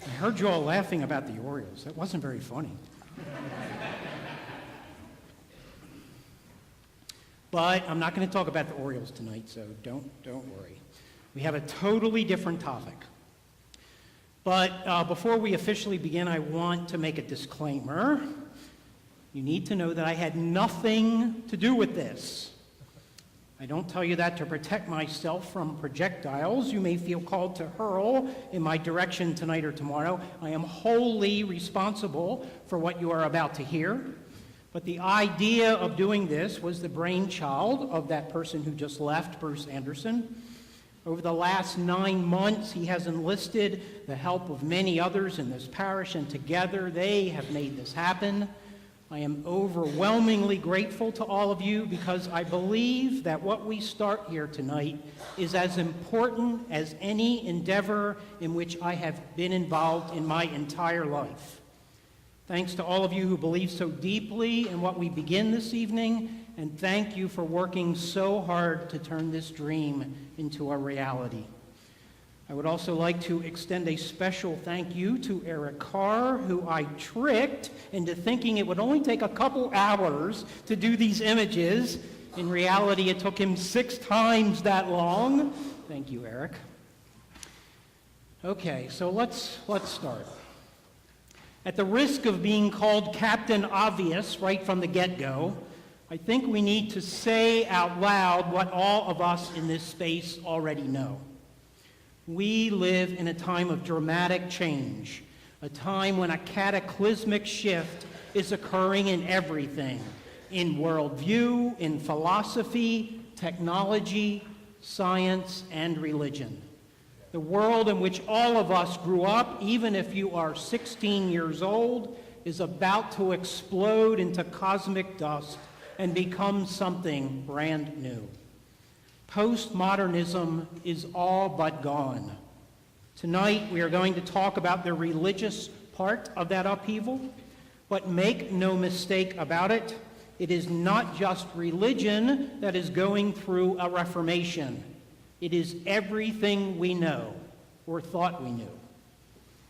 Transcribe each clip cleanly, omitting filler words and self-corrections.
I heard you all laughing about the Orioles. That wasn't very funny. But I'm not going to talk about the Orioles tonight, so don't worry. We have a totally different topic. But before we officially begin, I want to make a disclaimer. You need to know that I had nothing to do with this. I don't tell you that to protect myself from projectiles you may feel called to hurl in my direction tonight or tomorrow. I am wholly responsible for what you are about to hear. But the idea of doing this was the brainchild of that person who just left, Bruce Anderson. Over the last 9 months, he has enlisted the help of many others in this parish, and together they have made this happen. I am overwhelmingly grateful to all of you because I believe that what we start here tonight is as important as any endeavor in which I have been involved in my entire life. Thanks to all of you who believe so deeply in what we begin this evening, and thank you for working so hard to turn this dream into a reality. I would also like to extend a special thank you to Eric Carr, who I tricked into thinking it would only take a couple hours to do these images. In reality, it took him 6 times that long. Thank you, Eric. Okay, so let's start. At the risk of being called Captain Obvious right from the get-go, I think we need to say out loud what all of us in this space already know. We live in a time of dramatic change, a time when a cataclysmic shift is occurring in everything, in worldview, in philosophy, technology, science, and religion. The world in which all of us grew up, even if you are 16 years old, is about to explode into cosmic dust and become something brand new. Postmodernism is all but gone. Tonight, we are going to talk about the religious part of that upheaval, but make no mistake about it, it is not just religion that is going through a reformation. It is everything we know, or thought we knew.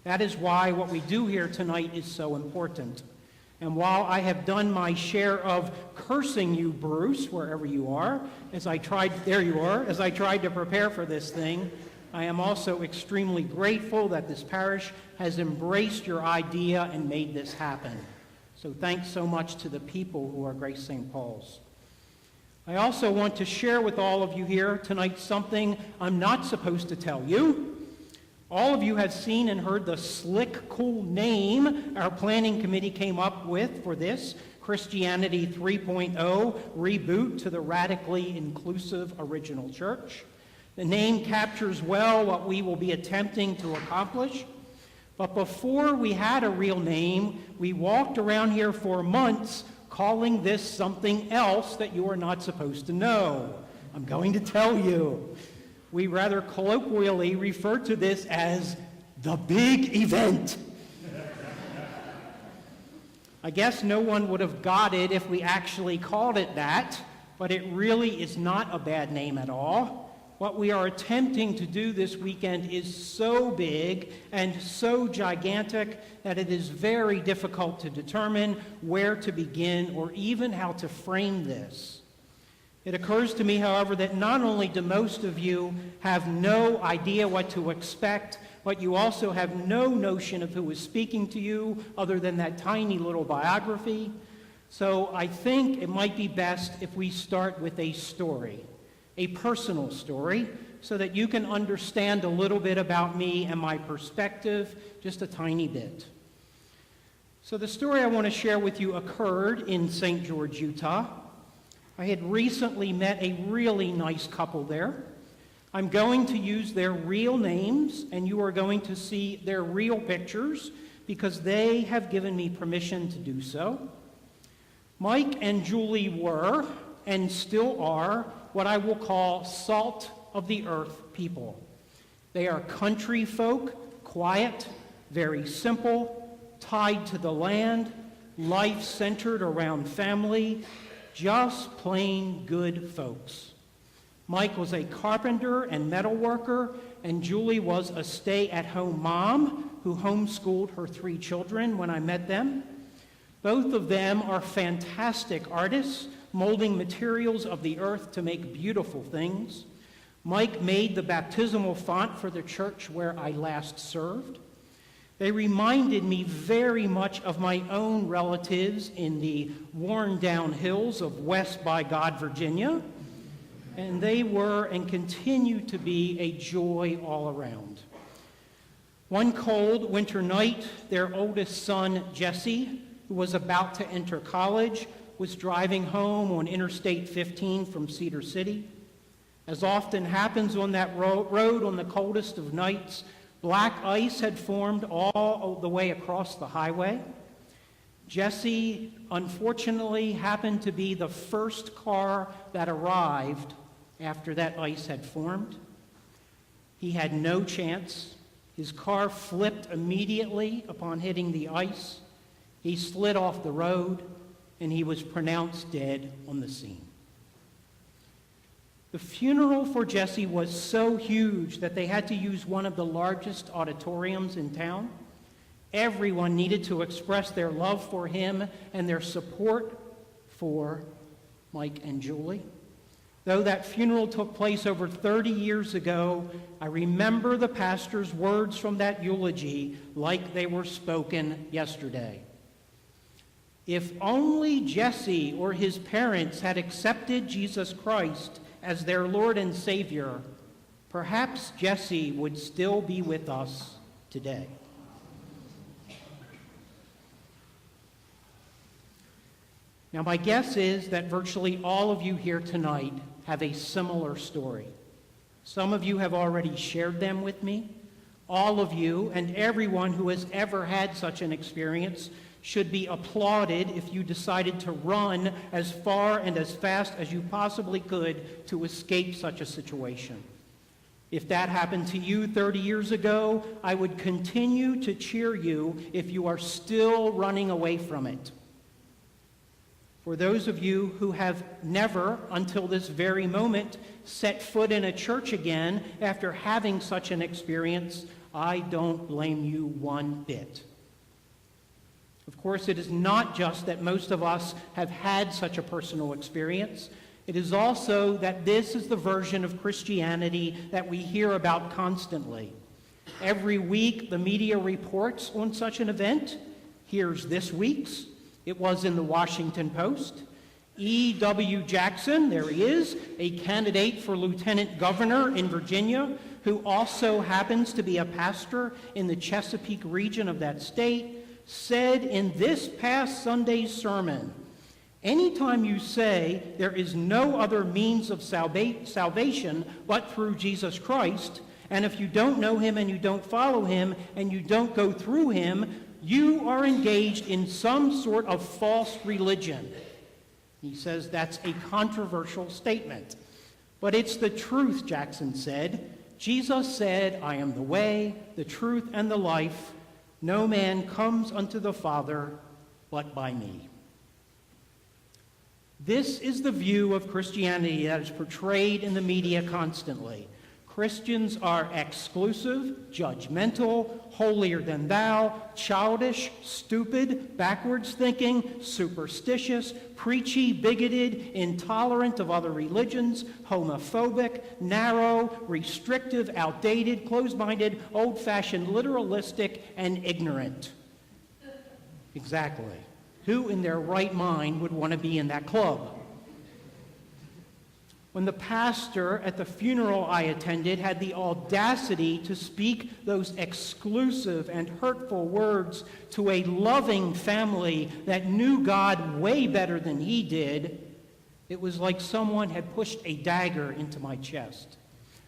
That is why what we do here tonight is so important. And while I have done my share of cursing you, Bruce, wherever you are, as I tried to prepare for this thing, I am also extremely grateful that this parish has embraced your idea and made this happen. So thanks so much to the people who are Grace St. Paul's. I also want to share with all of you here tonight something I'm not supposed to tell you. All of you have seen and heard the slick, cool name our planning committee came up with for this Christianity 3.0 reboot to the radically inclusive original church. The name captures well what we will be attempting to accomplish. But before we had a real name, we walked around here for months calling this something else that you are not supposed to know. I'm going to tell you. We rather colloquially refer to this as the big event. I guess no one would have got it if we actually called it that, but it really is not a bad name at all. What we are attempting to do this weekend is so big and so gigantic that it is very difficult to determine where to begin or even how to frame this. It occurs to me, however, that not only do most of you have no idea what to expect, but you also have no notion of who is speaking to you other than that tiny little biography. So I think it might be best if we start with a story, a personal story, so that you can understand a little bit about me and my perspective, just a tiny bit. So the story I want to share with you occurred in St. George, Utah. I had recently met a really nice couple there. I'm going to use their real names, and you are going to see their real pictures because they have given me permission to do so. Mike and Julie were, and still are, what I will call salt of the earth people. They are country folk, quiet, very simple, tied to the land, life centered around family, just plain good folks. Mike was a carpenter and metal worker, and Julie was a stay-at-home mom who homeschooled her 3 children when I met them. Both of them are fantastic artists, molding materials of the earth to make beautiful things. Mike made the baptismal font for the church where I last served. They reminded me very much of my own relatives in the worn-down hills of West by God, Virginia, and they were and continue to be a joy all around. One cold winter night, their oldest son, Jesse, who was about to enter college, was driving home on Interstate 15 from Cedar City. As often happens on that road on the coldest of nights, black ice had formed all the way across the highway. Jesse, unfortunately, happened to be the first car that arrived after that ice had formed. He had no chance. His car flipped immediately upon hitting the ice. He slid off the road, and he was pronounced dead on the scene. The funeral for Jesse was so huge that they had to use one of the largest auditoriums in town. Everyone needed to express their love for him and their support for Mike and Julie. Though that funeral took place over 30 years ago, I remember the pastor's words from that eulogy like they were spoken yesterday. If only Jesse or his parents had accepted Jesus Christ as their Lord and Savior, perhaps Jesse would still be with us today. Now, my guess is that virtually all of you here tonight have a similar story. Some of you have already shared them with me. All of you and everyone who has ever had such an experience should be applauded if you decided to run as far and as fast as you possibly could to escape such a situation. If that happened to you 30 years ago, I would continue to cheer you if you are still running away from it. For those of you who have never, until this very moment, set foot in a church again after having such an experience, I don't blame you one bit. Of course, it is not just that most of us have had such a personal experience. It is also that this is the version of Christianity that we hear about constantly. Every week, the media reports on such an event. Here's this week's. It was in the Washington Post. E.W. Jackson, there he is, a candidate for lieutenant governor in Virginia, who also happens to be a pastor in the Chesapeake region of that state, said in this past Sunday's sermon, anytime you say there is no other means of salvation but through Jesus Christ, and if you don't know him and you don't follow him and you don't go through him, you are engaged in some sort of false religion. He says that's a controversial statement. But it's the truth, Jackson said. Jesus said, I am the way, the truth, and the life. No man comes unto the Father but by me. This is the view of Christianity that is portrayed in the media constantly. Christians are exclusive, judgmental, holier than thou, childish, stupid, backwards thinking, superstitious, preachy, bigoted, intolerant of other religions, homophobic, narrow, restrictive, outdated, closed-minded, old-fashioned, literalistic, and ignorant. Exactly. Who in their right mind would want to be in that club? When the pastor at the funeral I attended had the audacity to speak those exclusive and hurtful words to a loving family that knew God way better than he did, it was like someone had pushed a dagger into my chest.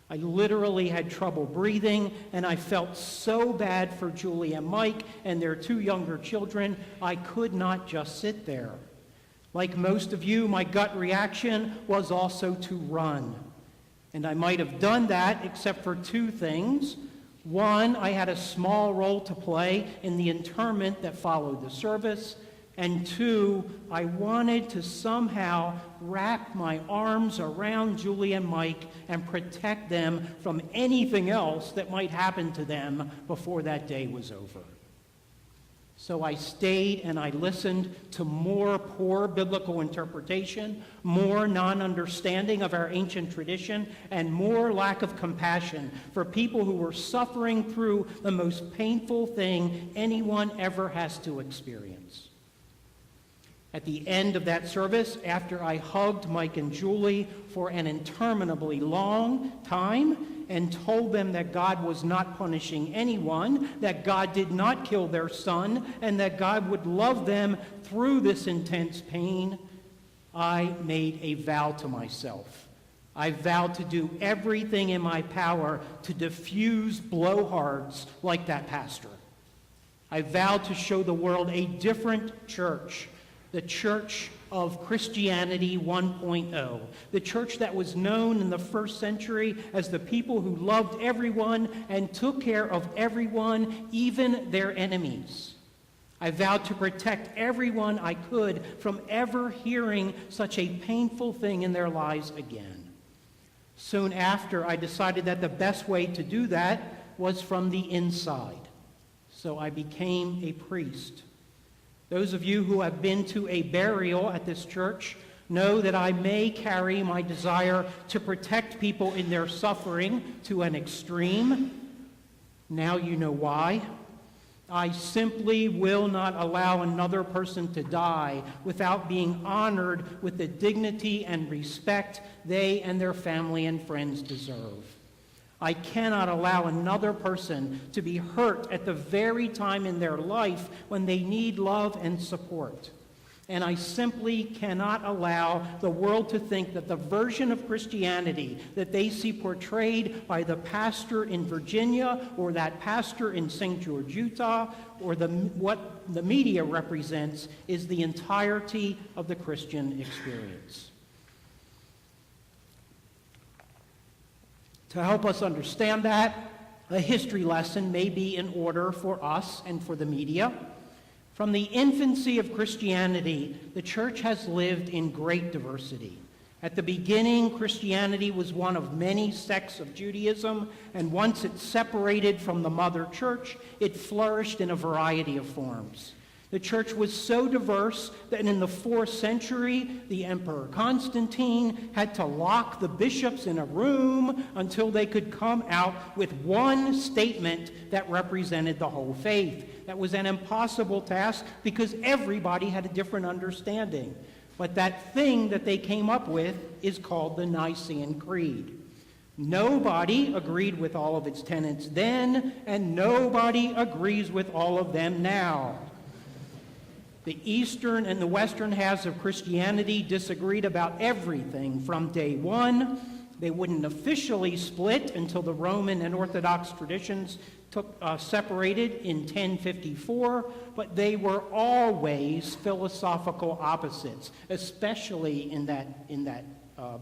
I literally had trouble breathing, and I felt so bad for Julie and Mike and their 2 younger children, I could not just sit there. Like most of you, my gut reaction was also to run. And I might have done that except for 2 things. One, I had a small role to play in the interment that followed the service. And 2, I wanted to somehow wrap my arms around Julie and Mike and protect them from anything else that might happen to them before that day was over. So I stayed and I listened to more poor biblical interpretation, more non-understanding of our ancient tradition, and more lack of compassion for people who were suffering through the most painful thing anyone ever has to experience. At the end of that service, after I hugged Mike and Julie for an interminably long time and told them that God was not punishing anyone, that God did not kill their son, and that God would love them through this intense pain, I made a vow to myself. I vowed to do everything in my power to diffuse blowhards like that pastor. I vowed to show the world a different church, the church of Christianity 1.0, the church that was known in the first century as the people who loved everyone and took care of everyone, even their enemies. I vowed to protect everyone I could from ever hearing such a painful thing in their lives again. Soon after, I decided that the best way to do that was from the inside. So I became a priest. Those of you who have been to a burial at this church know that I may carry my desire to protect people in their suffering to an extreme. Now you know why. I simply will not allow another person to die without being honored with the dignity and respect they and their family and friends deserve. I cannot allow another person to be hurt at the very time in their life when they need love and support. And I simply cannot allow the world to think that the version of Christianity that they see portrayed by the pastor in Virginia or that pastor in St. George, Utah, or what the media represents is the entirety of the Christian experience. To help us understand that, a history lesson may be in order for us and for the media. From the infancy of Christianity, the church has lived in great diversity. At the beginning, Christianity was one of many sects of Judaism, and once it separated from the mother church, it flourished in a variety of forms. The church was so diverse that in the 4th century, the Emperor Constantine had to lock the bishops in a room until they could come out with one statement that represented the whole faith. That was an impossible task because everybody had a different understanding. But that thing that they came up with is called the Nicene Creed. Nobody agreed with all of its tenets then, and nobody agrees with all of them now. The eastern and the western halves of Christianity disagreed about everything from day one. They wouldn't officially split until the Roman and Orthodox traditions separated in 1054, but they were always philosophical opposites, especially in that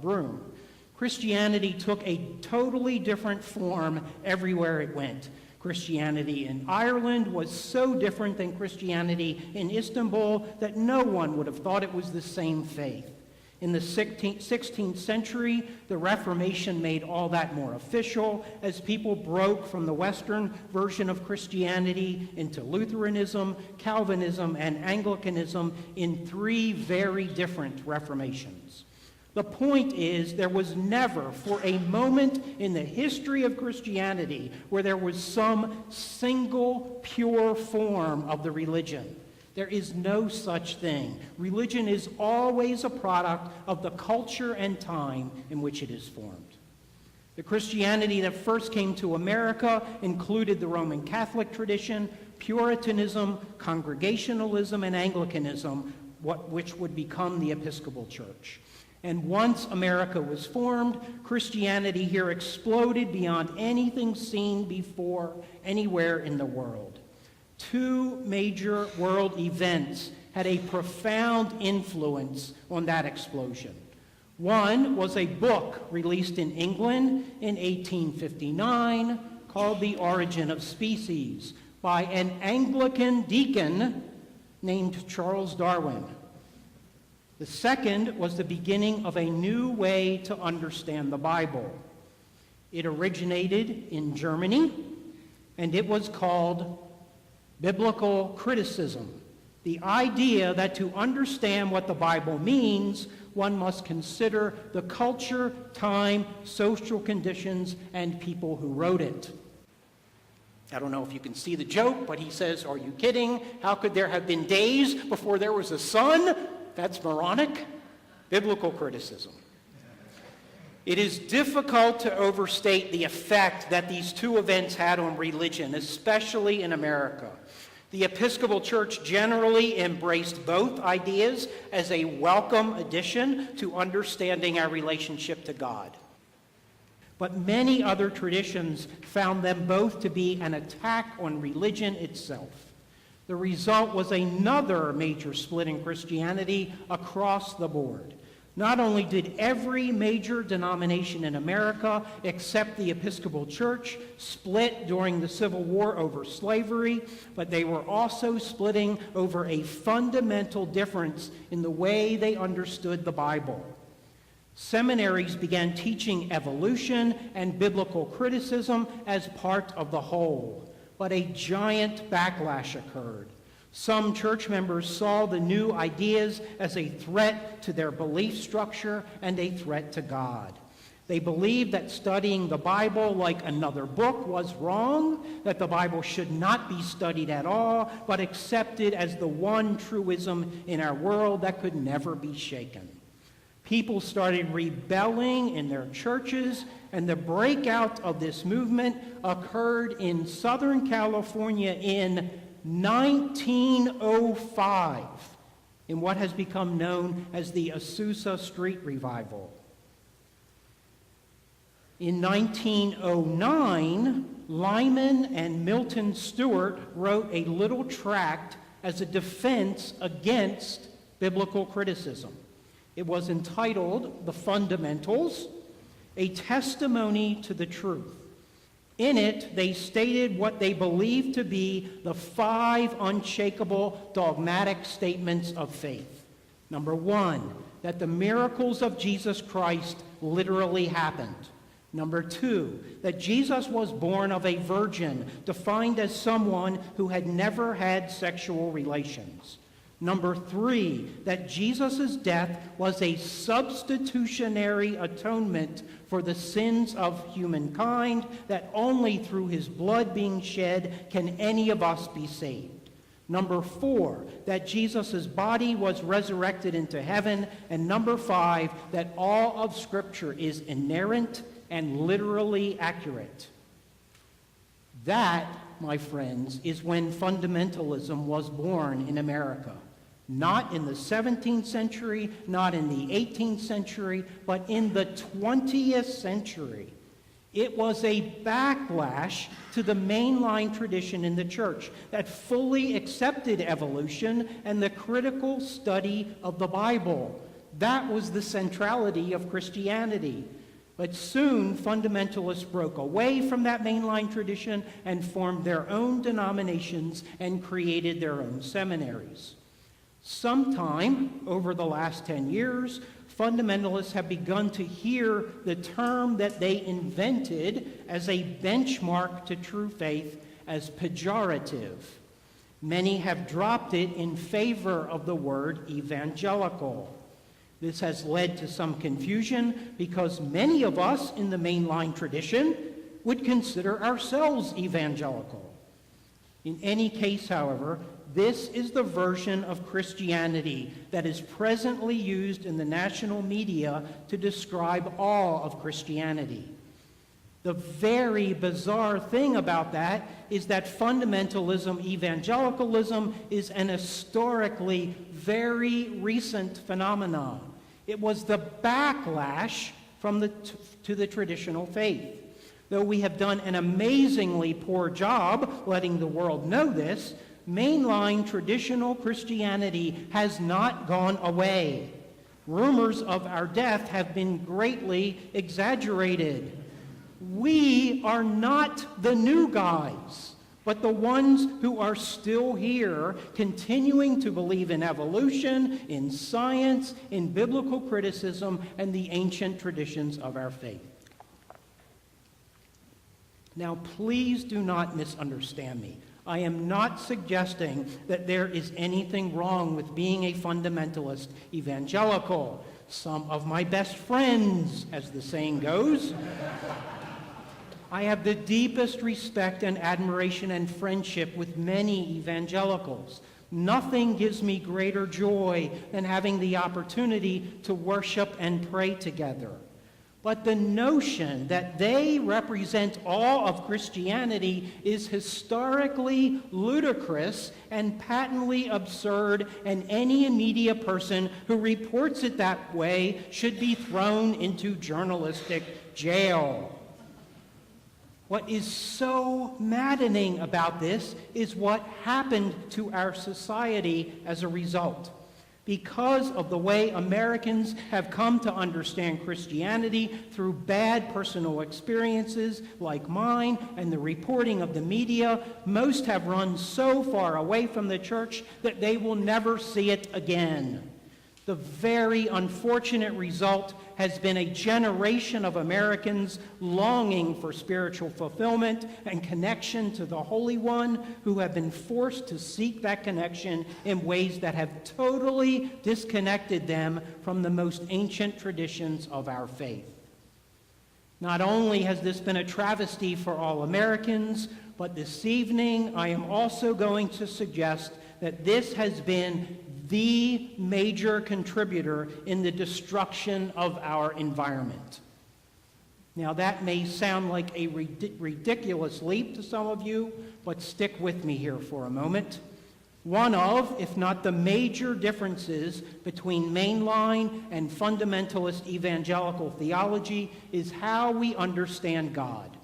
room. Christianity took a totally different form everywhere it went. Christianity in Ireland was so different than Christianity in Istanbul that no one would have thought it was the same faith. In the 16th century, the Reformation made all that more official as people broke from the Western version of Christianity into Lutheranism, Calvinism, and Anglicanism in 3 very different Reformations. The point is, there was never, for a moment in the history of Christianity, where there was some single pure form of the religion. There is no such thing. Religion is always a product of the culture and time in which it is formed. The Christianity that first came to America included the Roman Catholic tradition, Puritanism, Congregationalism, and Anglicanism, which would become the Episcopal Church. And once America was formed, Christianity here exploded beyond anything seen before anywhere in the world. 2 major world events had a profound influence on that explosion. One was a book released in England in 1859 called The Origin of Species by an Anglican deacon named Charles Darwin. The second was the beginning of a new way to understand the Bible. It originated in Germany, and it was called biblical criticism. The idea that to understand what the Bible means, one must consider the culture, time, social conditions, and people who wrote it. I don't know if you can see the joke, but he says, "Are you kidding? How could there have been days before there was a sun?" That's moronic. Biblical criticism. It is difficult to overstate the effect that these two events had on religion, especially in America. The Episcopal Church generally embraced both ideas as a welcome addition to understanding our relationship to God. But many other traditions found them both to be an attack on religion itself. The result was another major split in Christianity across the board. Not only did every major denomination in America, except the Episcopal Church, split during the Civil War over slavery, but they were also splitting over a fundamental difference in the way they understood the Bible. Seminaries began teaching evolution and biblical criticism as part of the whole, but a giant backlash occurred. Some church members saw the new ideas as a threat to their belief structure and a threat to God. They believed that studying the Bible like another book was wrong, that the Bible should not be studied at all, but accepted as the one truism in our world that could never be shaken. People started rebelling in their churches, and the breakout of this movement occurred in Southern California in 1905, in what has become known as the Azusa Street Revival. In 1909, Lyman and Milton Stewart wrote a little tract as a defense against biblical criticism. It was entitled "The Fundamentals, a Testimony to the Truth." In it, they stated what they believed to be the 5 unshakable dogmatic statements of faith. Number 1, that the miracles of Jesus Christ literally happened. Number 2, that Jesus was born of a virgin, defined as someone who had never had sexual relations. Number 3, that Jesus' death was a substitutionary atonement for the sins of humankind, that only through his blood being shed can any of us be saved. Number 4, that Jesus' body was resurrected into heaven. And number 5, that all of Scripture is inerrant and literally accurate. That, my friends, is when fundamentalism was born in America. Not in the 17th century, not in the 18th century, but in the 20th century. It was a backlash to the mainline tradition in the church that fully accepted evolution and the critical study of the Bible. That was the centrality of Christianity. But soon, fundamentalists broke away from that mainline tradition and formed their own denominations and created their own seminaries. Sometime over the last 10 years, fundamentalists have begun to hear the term that they invented as a benchmark to true faith as pejorative. Many have dropped it in favor of the word evangelical. This has led to some confusion because many of us in the mainline tradition would consider ourselves evangelical. In any case, however, this is the version of Christianity that is presently used in the national media to describe all of Christianity. The very bizarre thing about that is that fundamentalism, evangelicalism, is an historically very recent phenomenon. It was the backlash to the traditional faith. Though we have done an amazingly poor job letting the world know this, mainline traditional Christianity has not gone away. Rumors of our death have been greatly exaggerated. We are not the new guys, but the ones who are still here, continuing to believe in evolution, in science, in biblical criticism, and the ancient traditions of our faith. Now, please do not misunderstand me. I am not suggesting that there is anything wrong with being a fundamentalist evangelical. Some of my best friends, as the saying goes. I have the deepest respect and admiration and friendship with many evangelicals. Nothing gives me greater joy than having the opportunity to worship and pray together. But the notion that they represent all of Christianity is historically ludicrous and patently absurd, and any media person who reports it that way should be thrown into journalistic jail. What is so maddening about this is what happened to our society as a result. Because of the way Americans have come to understand Christianity through bad personal experiences like mine and the reporting of the media, most have run so far away from the church that they will never see it again. The very unfortunate result has been a generation of Americans longing for spiritual fulfillment and connection to the Holy One, who have been forced to seek that connection in ways that have totally disconnected them from the most ancient traditions of our faith. Not only has this been a travesty for all Americans, but this evening I am also going to suggest that this has been the major contributor in the destruction of our environment. Now, that may sound like a ridiculous leap to some of you, but stick with me here for a moment. One of, if not the major differences between mainline and fundamentalist evangelical theology is how we understand God.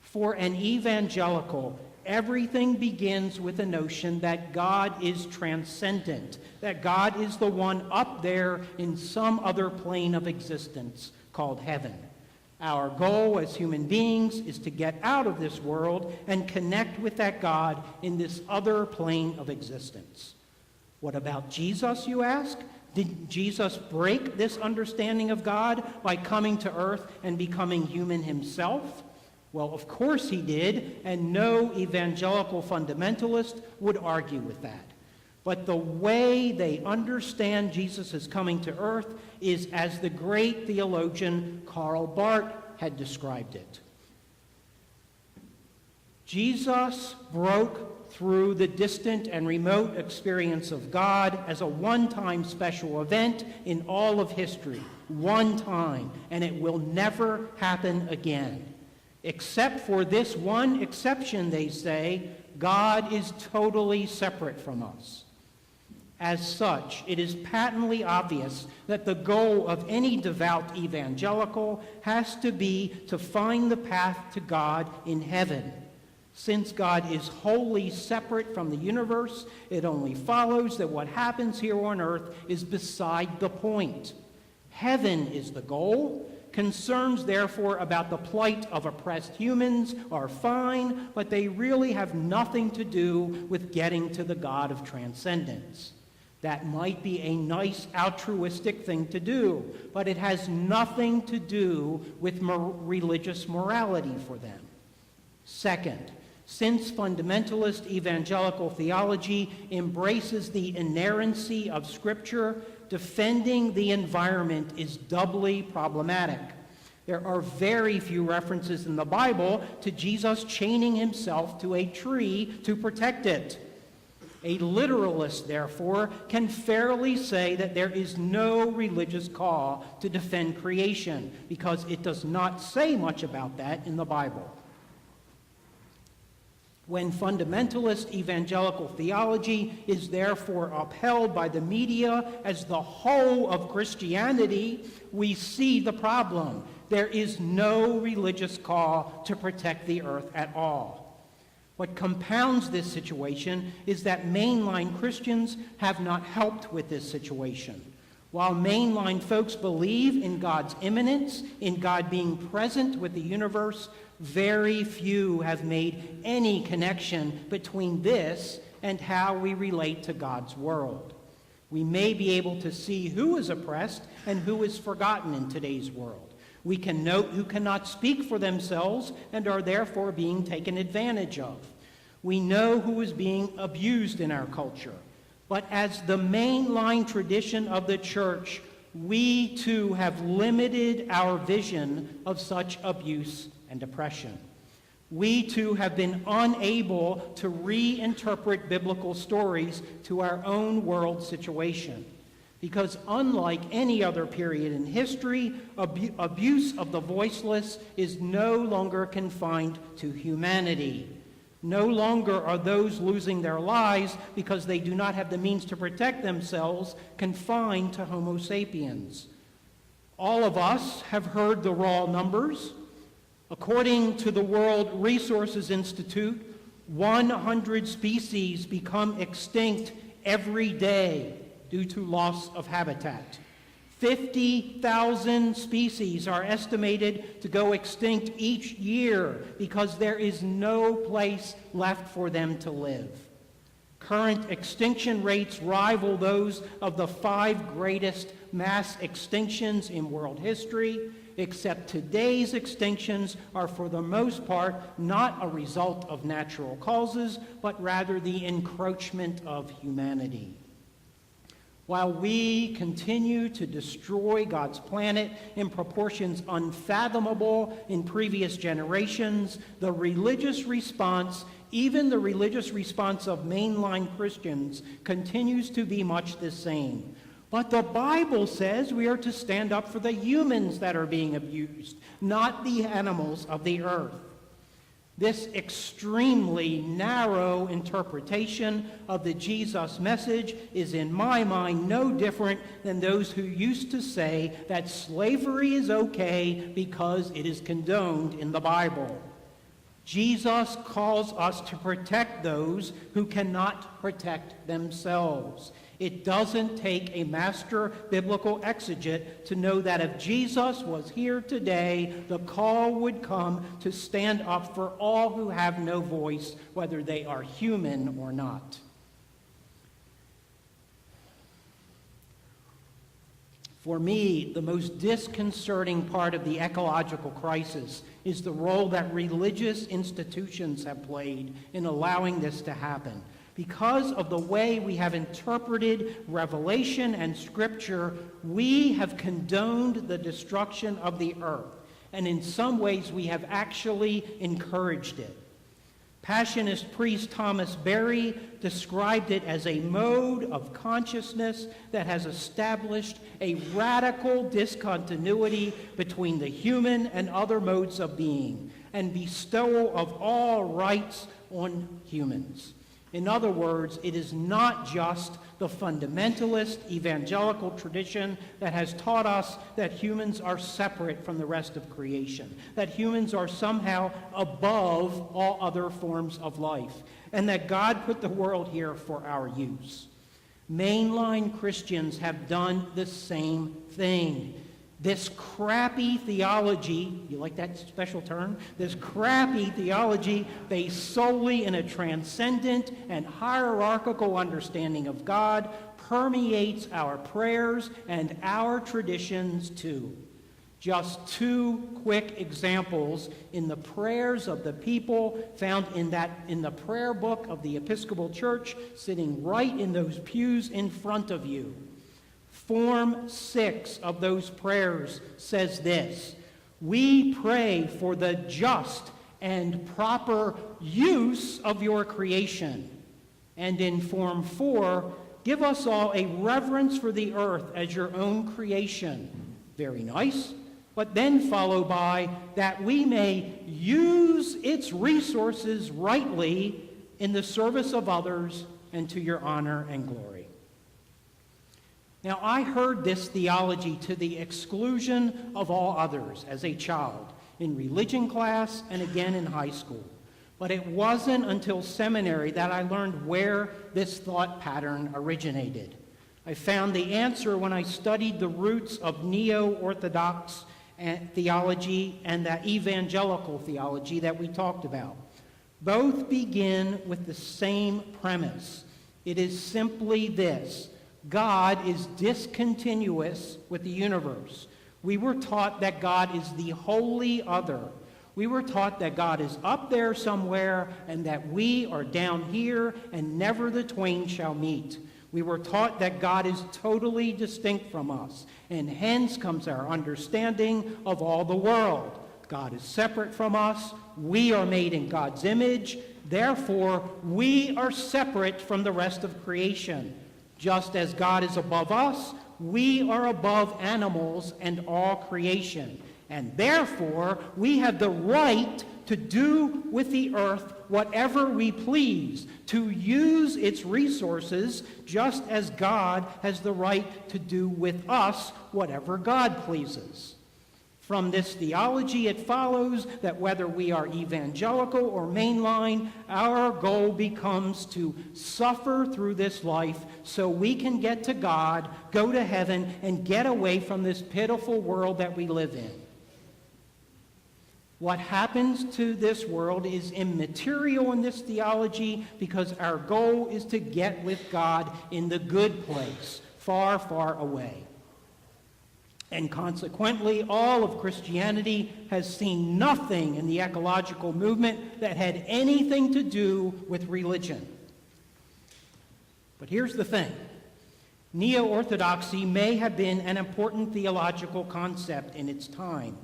For an evangelical, everything begins with the notion that God is transcendent, that God is the one up there in some other plane of existence called heaven. Our goal as human beings is to get out of this world and connect with that God in this other plane of existence. What about Jesus, you ask? Did Jesus break this understanding of God by coming to earth and becoming human himself? Well, of course he did, and no evangelical fundamentalist would argue with that. But the way they understand Jesus' coming to earth is as the great theologian Karl Barth had described it. Jesus broke through the distant and remote experience of God as a one-time special event in all of history. One time, and it will never happen again. Except for this one exception, they say, God is totally separate from us. As such, it is patently obvious that the goal of any devout evangelical has to be to find the path to God in heaven. Since God is wholly separate from the universe, it only follows that what happens here on earth is beside the point. Heaven is the goal. Concerns, therefore, about the plight of oppressed humans are fine, but they really have nothing to do with getting to the God of transcendence. That might be a nice altruistic thing to do, but it has nothing to do with religious morality for them. Second, since fundamentalist evangelical theology embraces the inerrancy of Scripture, defending the environment is doubly problematic. There are very few references in the Bible to Jesus chaining himself to a tree to protect it. A literalist, therefore, can fairly say that there is no religious call to defend creation, because it does not say much about that in the Bible. When fundamentalist evangelical theology is therefore upheld by the media as the whole of Christianity, we see the problem. There is no religious call to protect the earth at all. What compounds this situation is that mainline Christians have not helped with this situation. While mainline folks believe in God's immanence, in God being present with the universe, very few have made any connection between this and how we relate to God's world. We may be able to see who is oppressed and who is forgotten in today's world. We can note who cannot speak for themselves and are therefore being taken advantage of. We know who is being abused in our culture. But as the mainline tradition of the church, we too have limited our vision of such abuse and oppression. We too have been unable to reinterpret biblical stories to our own world situation. Because unlike any other period in history, abuse of the voiceless is no longer confined to humanity. No longer are those losing their lives because they do not have the means to protect themselves confined to Homo sapiens. All of us have heard the raw numbers. According to the World Resources Institute, 100 species become extinct every day due to loss of habitat. 50,000 species are estimated to go extinct each year because there is no place left for them to live. Current extinction rates rival those of the 5 greatest mass extinctions in world history, except today's extinctions are for the most part not a result of natural causes, but rather the encroachment of humanity. While we continue to destroy God's planet in proportions unfathomable in previous generations, the religious response, even the religious response of mainline Christians, continues to be much the same. But the Bible says we are to stand up for the humans that are being abused, not the animals of the earth. This extremely narrow interpretation of the Jesus message is, in my mind, no different than those who used to say that slavery is okay because it is condoned in the Bible. Jesus calls us to protect those who cannot protect themselves. It doesn't take a master biblical exegete to know that if Jesus was here today, the call would come to stand up for all who have no voice, whether they are human or not. For me, the most disconcerting part of the ecological crisis is the role that religious institutions have played in allowing this to happen. Because of the way we have interpreted Revelation and Scripture, we have condoned the destruction of the earth, and in some ways we have actually encouraged it. Passionist priest Thomas Berry described it as a mode of consciousness that has established a radical discontinuity between the human and other modes of being, and bestowal of all rights on humans. In other words, it is not just the fundamentalist evangelical tradition that has taught us that humans are separate from the rest of creation, that humans are somehow above all other forms of life, and that God put the world here for our use. Mainline Christians have done the same thing. This crappy theology, you like that special term? This crappy theology based solely in a transcendent and hierarchical understanding of God permeates our prayers and our traditions too. Just 2 quick examples in the prayers of the people found in the prayer book of the Episcopal Church, sitting right in those pews in front of you. Form 6 of those prayers says this: "We pray for the just and proper use of your creation." And in Form 4, "Give us all a reverence for the earth as your own creation." Very nice. But then followed by, "That we may use its resources rightly in the service of others and to your honor and glory." Now, I heard this theology to the exclusion of all others as a child, in religion class and again in high school. But it wasn't until seminary that I learned where this thought pattern originated. I found the answer when I studied the roots of neo-Orthodox theology and that evangelical theology that we talked about. Both begin with the same premise. It is simply this: God is discontinuous with the universe. We were taught that God is the wholly other. We were taught that God is up there somewhere and that we are down here and never the twain shall meet. We were taught that God is totally distinct from us, and hence comes our understanding of all the world. God is separate from us. We are made in God's image. Therefore, we are separate from the rest of creation. Just as God is above us, we are above animals and all creation. And therefore, we have the right to do with the earth whatever we please, to use its resources just as God has the right to do with us whatever God pleases. From this theology, it follows that whether we are evangelical or mainline, our goal becomes to suffer through this life so we can get to God, go to heaven, and get away from this pitiful world that we live in. What happens to this world is immaterial in this theology because our goal is to get with God in the good place, far, far away. And consequently, all of Christianity has seen nothing in the ecological movement that had anything to do with religion. But here's the thing. Neo-Orthodoxy may have been an important theological concept in its time,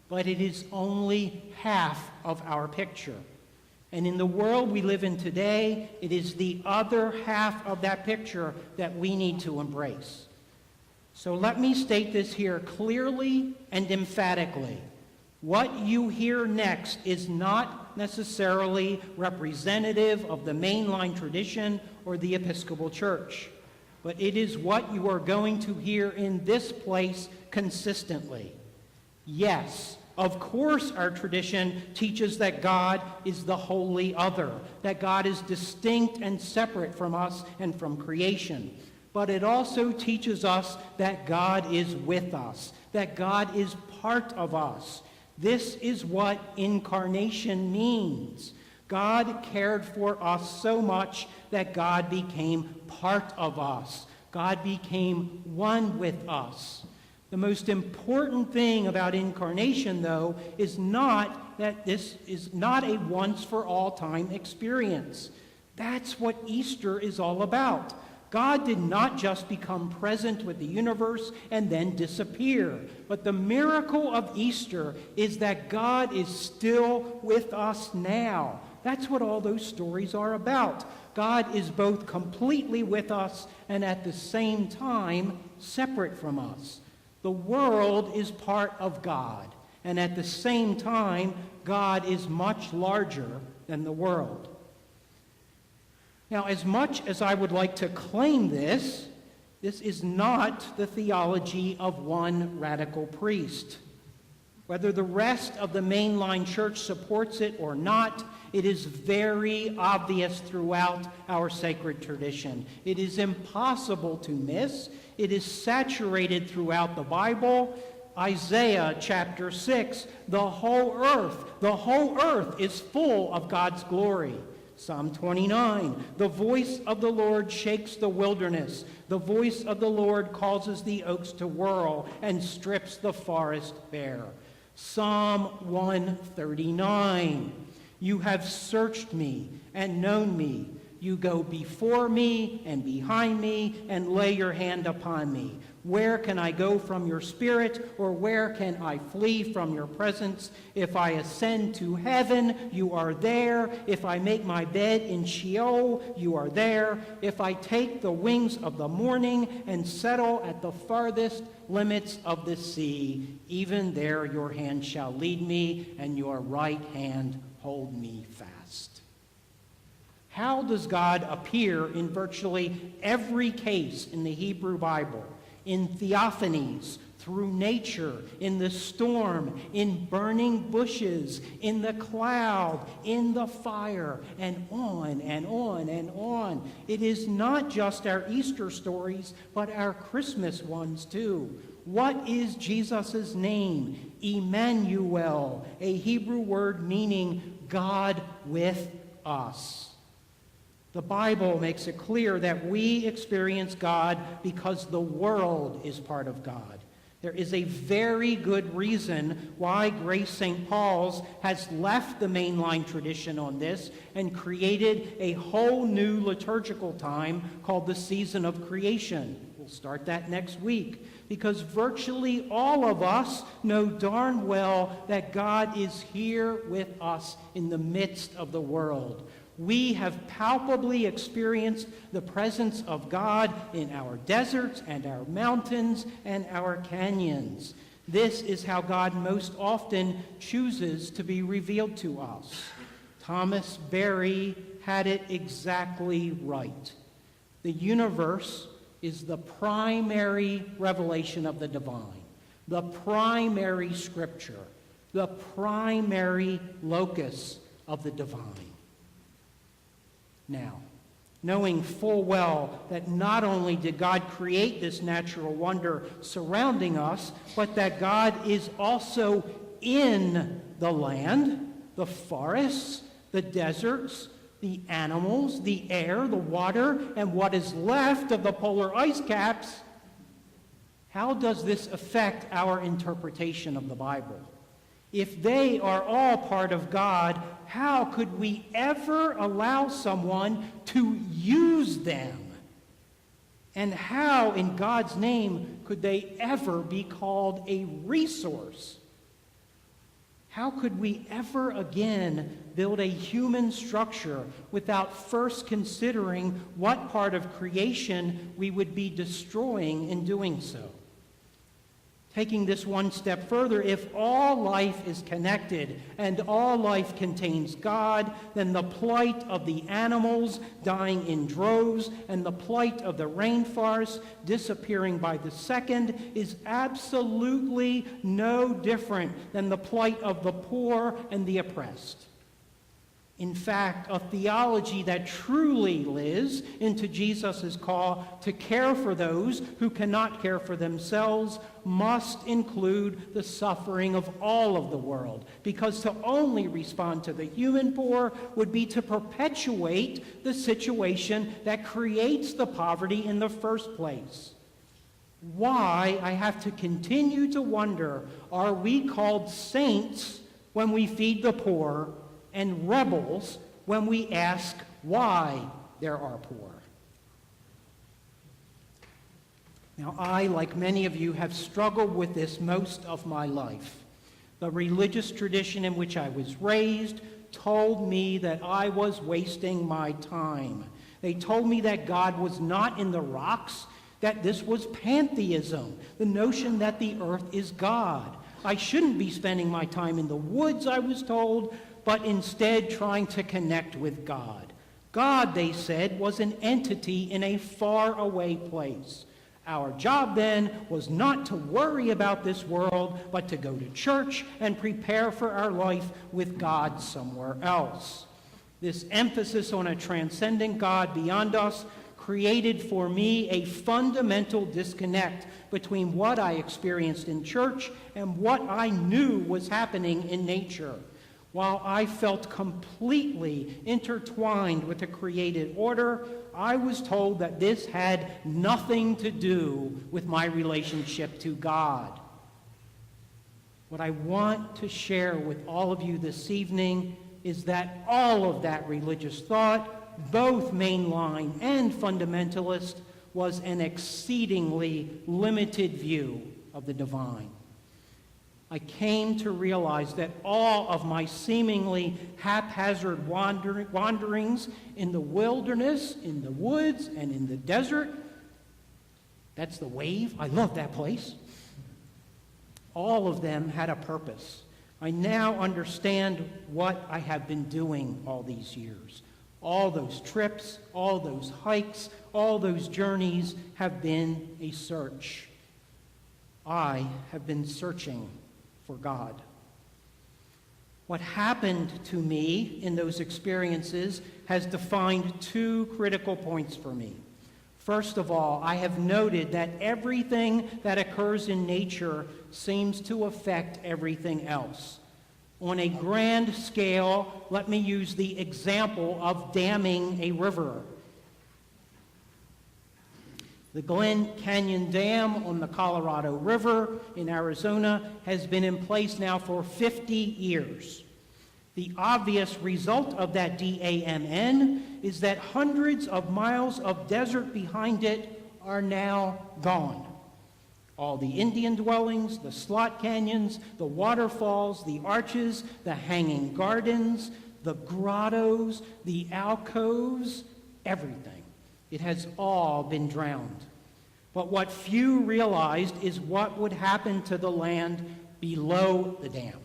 but it is only half of our picture. And in the world we live in today, it is the other half of that picture that we need to embrace. So let me state this here clearly and emphatically. What you hear next is not necessarily representative of the mainline tradition or the Episcopal Church, but it is what you are going to hear in this place consistently. Yes, of course our tradition teaches that God is the wholly other, that God is distinct and separate from us and from creation. But it also teaches us that God is with us, that God is part of us. This is what incarnation means. God cared for us so much that God became part of us. God became one with us. The most important thing about incarnation, though, is not that this is not a once-for-all-time experience. That's what Easter is all about. God did not just become present with the universe and then disappear. But the miracle of Easter is that God is still with us now. That's what all those stories are about. God is both completely with us and at the same time separate from us. The world is part of God, and at the same time, God is much larger than the world. Now, as much as I would like to claim this, this is not the theology of one radical priest. Whether the rest of the mainline church supports it or not, it is very obvious throughout our sacred tradition. It is impossible to miss. It is saturated throughout the Bible. Isaiah chapter 6, the whole earth is full of God's glory. Psalm 29, the voice of the Lord shakes the wilderness. The voice of the Lord causes the oaks to whirl and strips the forest bare. Psalm 139, you have searched me and known me. You go before me and behind me and lay your hand upon me. Where can I go from your spirit, or where can I flee from your presence? If I ascend to heaven, you are there. If I make my bed in Sheol, you are there. If I take the wings of the morning and settle at the farthest limits of the sea, even there your hand shall lead me, and your right hand hold me fast. How does God appear in virtually every case in the Hebrew Bible? In theophanies, through nature, in the storm, in burning bushes, in the cloud, in the fire, and on and on and on. It is not just our Easter stories, but our Christmas ones too. What is Jesus' name? Emmanuel, a Hebrew word meaning God with us. The Bible makes it clear that we experience God because the world is part of God. There is a very good reason why Grace St. Paul's has left the mainline tradition on this and created a whole new liturgical time called the Season of Creation. We'll start that next week, because virtually all of us know darn well that God is here with us in the midst of the world. We have palpably experienced the presence of God in our deserts and our mountains and our canyons. This is how God most often chooses to be revealed to us. Thomas Berry had it exactly right. The universe is the primary revelation of the divine, the primary scripture, the primary locus of the divine. Now, knowing full well that not only did God create this natural wonder surrounding us, but that God is also in the land, the forests, the deserts, the animals, the air, the water, and what is left of the polar ice caps, how does this affect our interpretation of the Bible? If they are all part of God, how could we ever allow someone to use them? And how, in God's name, could they ever be called a resource? How could we ever again build a human structure without first considering what part of creation we would be destroying in doing so? Taking this one step further, if all life is connected and all life contains God, then the plight of the animals dying in droves and the plight of the rainforest disappearing by the second is absolutely no different than the plight of the poor and the oppressed. In fact, a theology that truly lives into Jesus' call to care for those who cannot care for themselves must include the suffering of all of the world, because to only respond to the human poor would be to perpetuate the situation that creates the poverty in the first place. Why, I have to continue to wonder, are we called saints when we feed the poor and rebels when we ask why there are poor? Now, I, like many of you, have struggled with this most of my life. The religious tradition in which I was raised told me that I was wasting my time. They told me that God was not in the rocks, that this was pantheism, the notion that the earth is God. I shouldn't be spending my time in the woods, I was told, but instead trying to connect with God. God, they said, was an entity in a faraway place. Our job then was not to worry about this world, but to go to church and prepare for our life with God somewhere else. This emphasis on a transcendent God beyond us created for me a fundamental disconnect between what I experienced in church and what I knew was happening in nature. While I felt completely intertwined with the created order, I was told that this had nothing to do with my relationship to God. What I want to share with all of you this evening is that all of that religious thought, both mainline and fundamentalist, was an exceedingly limited view of the divine. I came to realize that all of my seemingly haphazard wanderings in the wilderness, in the woods, and in the desert, that's the wave, I love that place, all of them had a purpose. I now understand what I have been doing all these years. All those trips, all those hikes, all those journeys have been a search. I have been searching for God. What happened to me in those experiences has defined two critical points for me. First of all, I have noted that everything that occurs in nature seems to affect everything else. On a grand scale, let me use the example of damming a river. The Glen Canyon Dam on the Colorado River in Arizona has been in place now for 50 years. The obvious result of that DAMN is that hundreds of miles of desert behind it are now gone. All the Indian dwellings, the slot canyons, the waterfalls, the arches, the hanging gardens, the grottos, the alcoves, everything. It has all been drowned. But what few realized is what would happen to the land below the dam.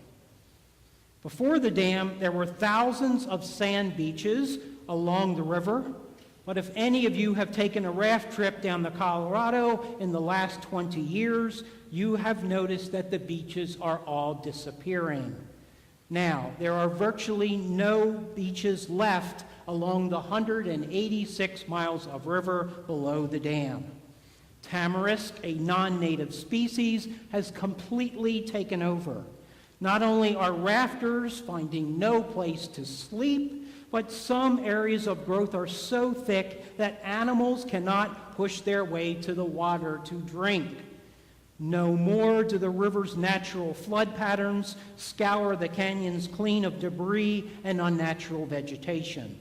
Before the dam, there were thousands of sand beaches along the river. But if any of you have taken a raft trip down the Colorado in the last 20 years, you have noticed that the beaches are all disappearing. Now, there are virtually no beaches left along the 186 miles of river below the dam. Tamarisk, a non-native species, has completely taken over. Not only are rafters finding no place to sleep, but some areas of growth are so thick that animals cannot push their way to the water to drink. No more do the river's natural flood patterns scour the canyons clean of debris and unnatural vegetation.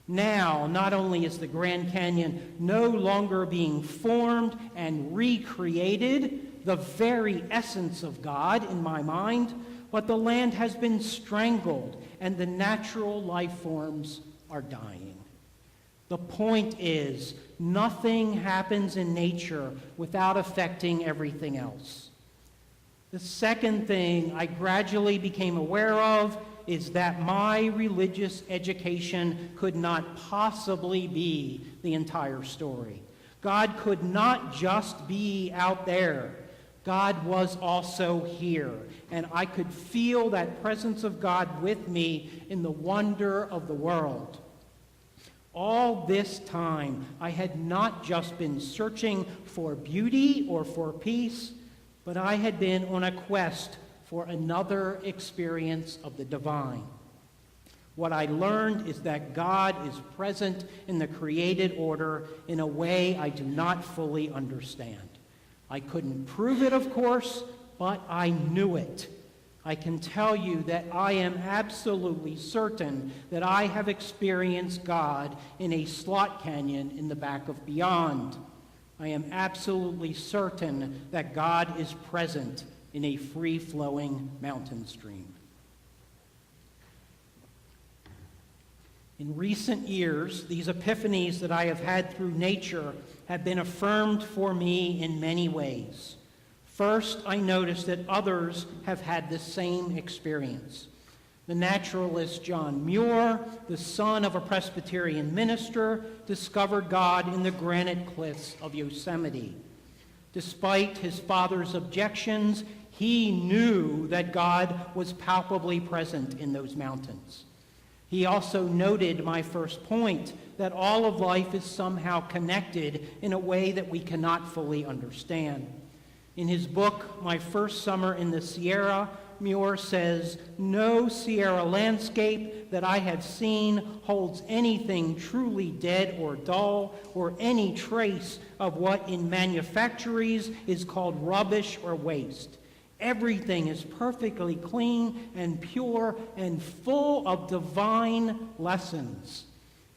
Now, not only is the Grand Canyon no longer being formed and recreated, the very essence of God in my mind, but the land has been strangled and the natural life forms are dying. The point is, nothing happens in nature without affecting everything else. The second thing I gradually became aware of is that my religious education could not possibly be the entire story. God could not just be out there. God was also here, and I could feel that presence of God with me in the wonder of the world. All this time, I had not just been searching for beauty or for peace, but I had been on a quest for another experience of the divine. What I learned is that God is present in the created order in a way I do not fully understand. I couldn't prove it, of course, but I knew it. I can tell you that I am absolutely certain that I have experienced God in a slot canyon in the back of Beyond. I am absolutely certain that God is present in a free-flowing mountain stream. In recent years, these epiphanies that I have had through nature have been affirmed for me in many ways. First, I noticed that others have had the same experience. The naturalist John Muir, the son of a Presbyterian minister, discovered God in the granite cliffs of Yosemite. Despite his father's objections, he knew that God was palpably present in those mountains. He also noted my first point, that all of life is somehow connected in a way that we cannot fully understand. In his book, My First Summer in the Sierra, Muir says, "No Sierra landscape that I have seen holds anything truly dead or dull, or any trace of what in manufactories is called rubbish or waste. Everything is perfectly clean and pure and full of divine lessons.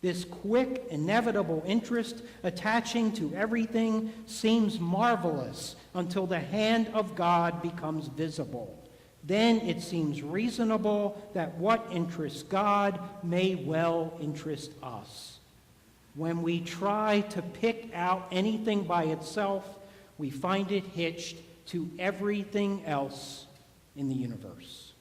This quick, inevitable interest attaching to everything seems marvelous until the hand of God becomes visible. Then it seems reasonable that what interests God may well interest us. When we try to pick out anything by itself, we find it hitched to everything else in the universe."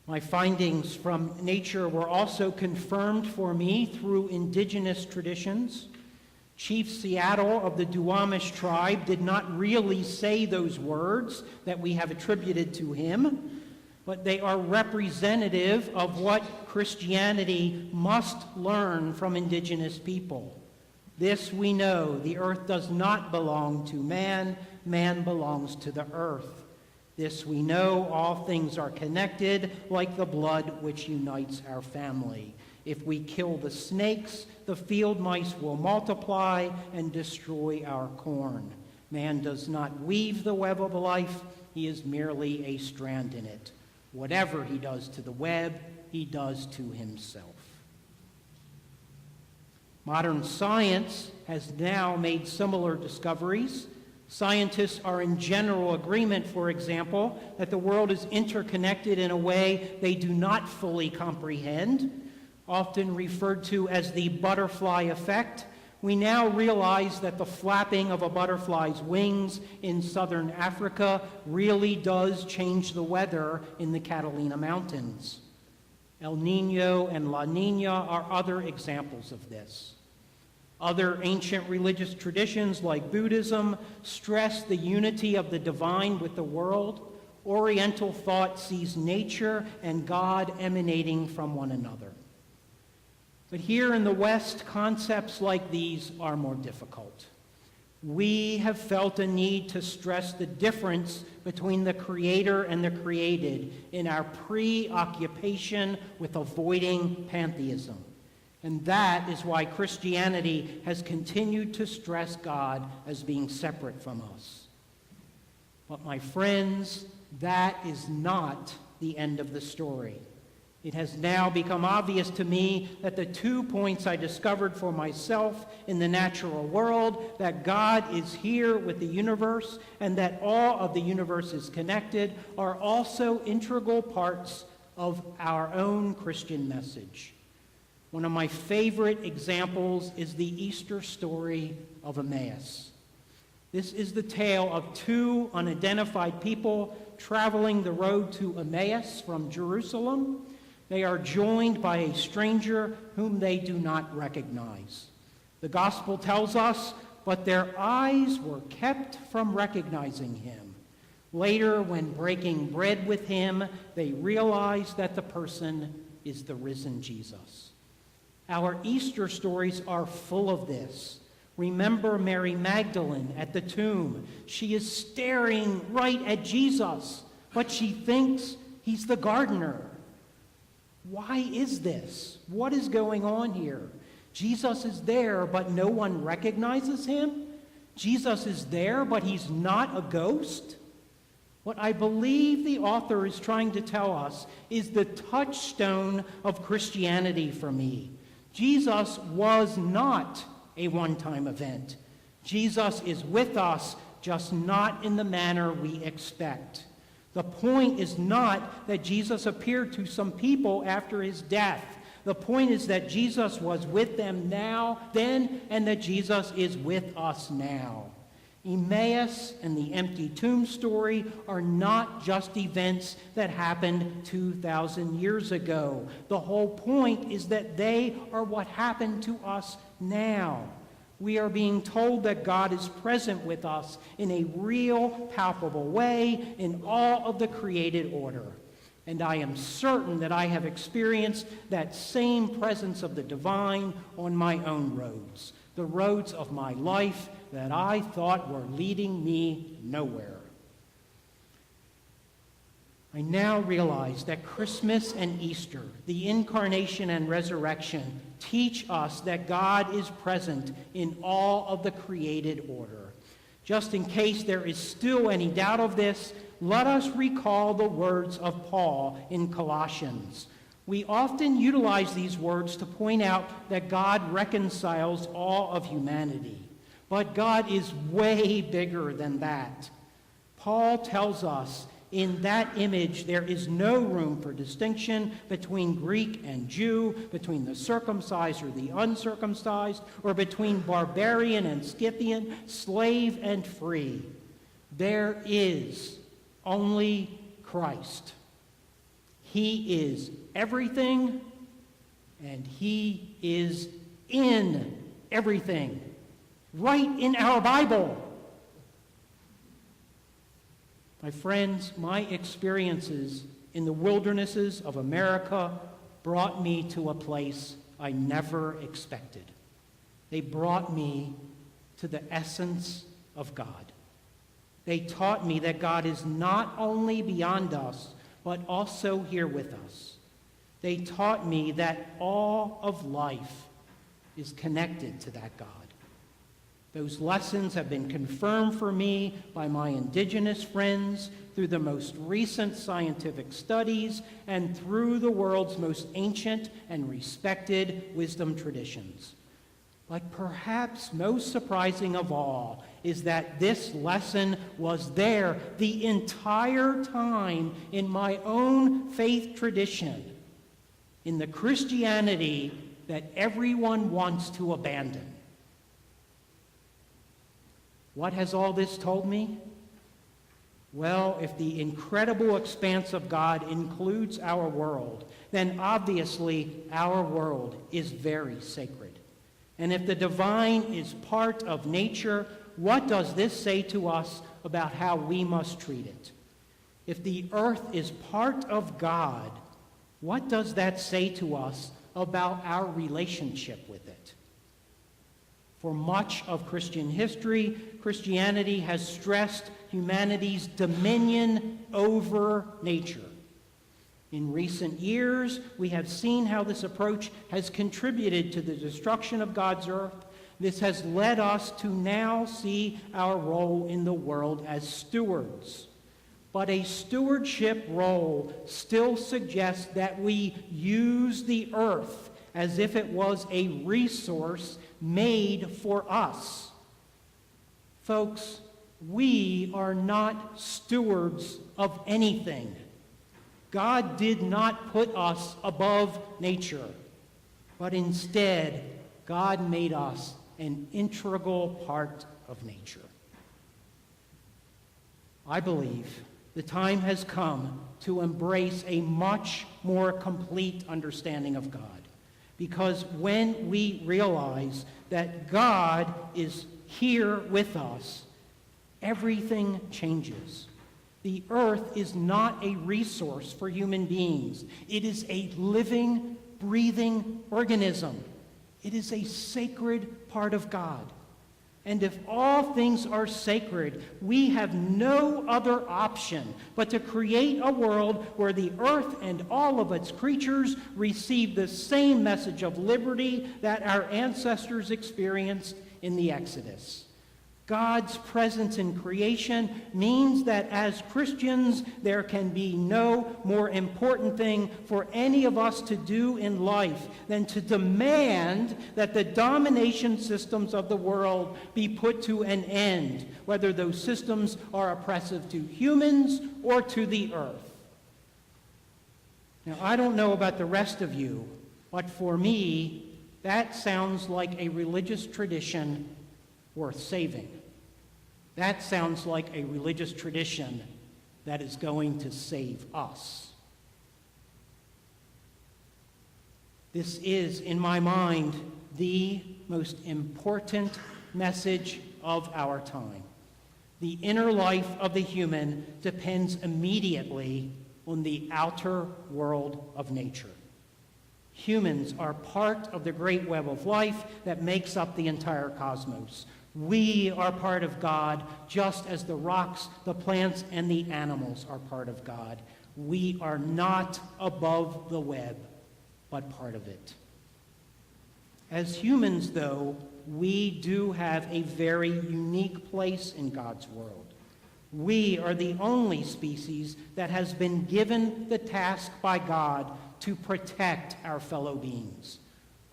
My findings from nature were also confirmed for me through indigenous traditions. Chief Seattle of the Duwamish tribe did not really say those words that we have attributed to him, but they are representative of what Christianity must learn from indigenous people. This we know, the earth does not belong to man, man belongs to the earth. This we know, all things are connected, like the blood which unites our family. If we kill the snakes, the field mice will multiply and destroy our corn. Man does not weave the web of life, he is merely a strand in it. Whatever he does to the web, he does to himself. Modern science has now made similar discoveries. Scientists are in general agreement, for example, that the world is interconnected in a way they do not fully comprehend, often referred to as the butterfly effect. We now realize that the flapping of a butterfly's wings in southern Africa really does change the weather in the Catalina Mountains. El Nino and La Nina are other examples of this. Other ancient religious traditions like Buddhism stress the unity of the divine with the world. Oriental thought sees nature and God emanating from one another. But here in the West, concepts like these are more difficult. We have felt a need to stress the difference between the creator and the created in our preoccupation with avoiding pantheism. And that is why Christianity has continued to stress God as being separate from us. But my friends, that is not the end of the story. It has now become obvious to me that the 2 points I discovered for myself in the natural world, that God is here with the universe and that all of the universe is connected, are also integral parts of our own Christian message. One of my favorite examples is the Easter story of Emmaus. This is the tale of 2 unidentified people traveling the road to Emmaus from Jerusalem. They are joined by a stranger whom they do not recognize. The gospel tells us, but their eyes were kept from recognizing him. Later, when breaking bread with him, they realize that the person is the risen Jesus. Our Easter stories are full of this. Remember Mary Magdalene at the tomb. She is staring right at Jesus, but she thinks he's the gardener. Why is this? What is going on here? Jesus is there, but no one recognizes him? Jesus is there, but he's not a ghost? What I believe the author is trying to tell us is the touchstone of Christianity for me. Jesus was not a one-time event. Jesus is with us, just not in the manner we expect. The point is not that Jesus appeared to some people after his death. The point is that Jesus was with them then, and that Jesus is with us now. Emmaus and the empty tomb story are not just events that happened 2,000 years ago. The whole point is that they are what happened to us now. We are being told that God is present with us in a real, palpable way in all of the created order. And I am certain that I have experienced that same presence of the divine on my own roads, the roads of my life that I thought were leading me nowhere. I now realize that Christmas and Easter, the incarnation and resurrection, teach us that God is present in all of the created order. Just in case there is still any doubt of this, let us recall the words of Paul in Colossians. We often utilize these words to point out that God reconciles all of humanity. But God is way bigger than that. Paul tells us, in that image, there is no room for distinction between Greek and Jew, between the circumcised or the uncircumcised, or between barbarian and Scythian, slave and free. There is only Christ. He is everything, and he is in everything. right in our Bible. My friends, my experiences in the wildernesses of America brought me to a place I never expected. They brought me to the essence of God. They taught me that God is not only beyond us, but also here with us. They taught me that all of life is connected to that God. Those lessons have been confirmed for me by my indigenous friends through the most recent scientific studies and through the world's most ancient and respected wisdom traditions. But perhaps most surprising of all is that this lesson was there the entire time in my own faith tradition, in the Christianity that everyone wants to abandon. What has all this told me? Well, if the incredible expanse of God includes our world, then obviously our world is very sacred. And if the divine is part of nature, what does this say to us about how we must treat it? If the earth is part of God, what does that say to us about our relationship with it? For much of Christian history, Christianity has stressed humanity's dominion over nature. In recent years, we have seen how this approach has contributed to the destruction of God's earth. This has led us to now see our role in the world as stewards. But a stewardship role still suggests that we use the earth as if it was a resource made for us. Folks, we are not stewards of anything. God did not put us above nature, but instead, God made us an integral part of nature. I believe the time has come to embrace a much more complete understanding of God. Because when we realize that God is here with us, everything changes. The earth is not a resource for human beings. It is a living, breathing organism. It is a sacred part of God. And if all things are sacred, we have no other option but to create a world where the earth and all of its creatures receive the same message of liberty that our ancestors experienced in the Exodus. God's presence in creation means that as Christians, there can be no more important thing for any of us to do in life than to demand that the domination systems of the world be put to an end, whether those systems are oppressive to humans or to the earth. Now, I don't know about the rest of you, but for me, that sounds like a religious tradition worth saving. That sounds like a religious tradition that is going to save us. This is, in my mind, the most important message of our time. The inner life of the human depends immediately on the outer world of nature. Humans are part of the great web of life that makes up the entire cosmos. We are part of God, just as the rocks, the plants, and the animals are part of God. We are not above the web, but part of it. As humans, though, we do have a very unique place in God's world. We are the only species that has been given the task by God to protect our fellow beings.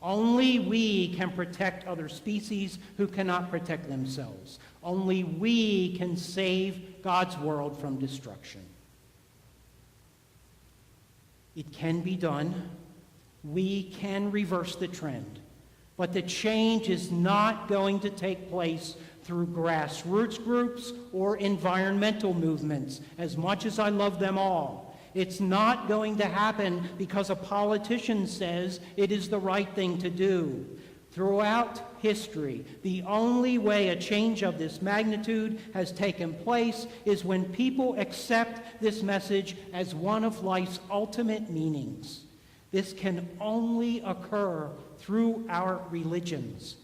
Only we can protect other species who cannot protect themselves. Only we can save God's world from destruction. It can be done. We can reverse the trend. But the change is not going to take place through grassroots groups or environmental movements, as much as I love them all. It's not going to happen because a politician says it is the right thing to do. Throughout history, the only way a change of this magnitude has taken place is when people accept this message as one of life's ultimate meanings. This can only occur through our religions.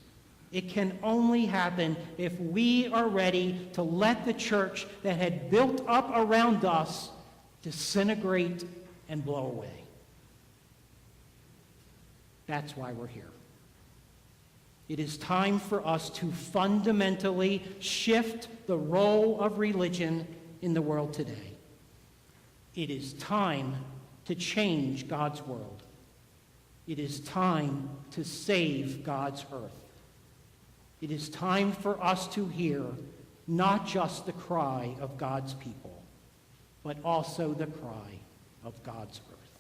It can only happen if we are ready to let the church that had built up around us disintegrate and blow away. That's why we're here. It is time for us to fundamentally shift the role of religion in the world today. It is time to change God's world. It is time to save God's earth. It is time for us to hear not just the cry of God's people, but also the cry of God's earth.